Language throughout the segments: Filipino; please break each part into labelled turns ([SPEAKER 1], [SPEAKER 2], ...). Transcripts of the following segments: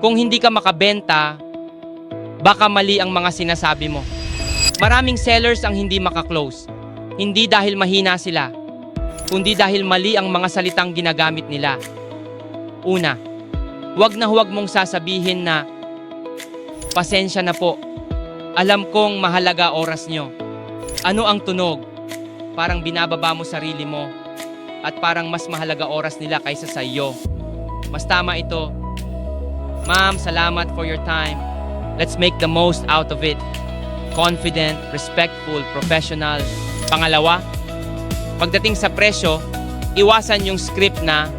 [SPEAKER 1] Kung hindi ka makabenta, baka mali ang mga sinasabi mo. Maraming sellers ang hindi makaklose. Hindi dahil mahina sila, kundi dahil mali ang mga salitang ginagamit nila. Una, huwag na huwag mong sasabihin na, pasensya na po. Alam kong mahalaga oras nyo. Ano ang tunog? Parang binababa mo sarili mo at parang mas mahalaga oras nila kaysa sa iyo. Mas tama ito. Ma'am, salamat for your time. Let's make the most out of it. Confident, respectful, professional. Pangalawa, pagdating sa presyo, iwasan yung script na,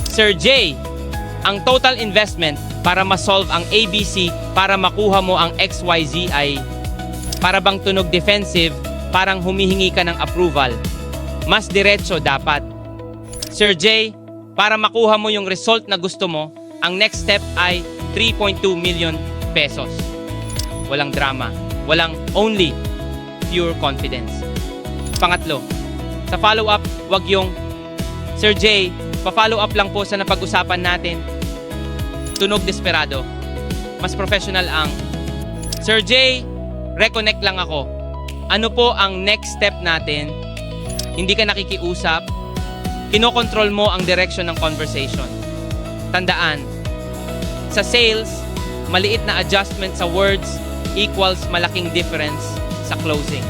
[SPEAKER 1] Sir J, ang total investment para ma-solve ang ABC para makuha mo ang XYZ ay para bang tunog defensive, parang humihingi ka ng approval. Mas diretso dapat. Sir J, para makuha mo yung result na gusto mo, ang next step ay 3.2 million pesos. Walang drama. Walang only pure confidence. Pangatlo, sa follow-up, wag yung, Sir J, pa-follow up lang po sa napag-usapan natin. Tunog desperado. Mas professional ang, Sir J, reconnect lang ako. Ano po ang next step natin? Hindi ka nakikiusap. Kinokontrol mo ang direction ng conversation. Tandaan, sa sales, maliit na adjustment sa words equals malaking difference sa closing.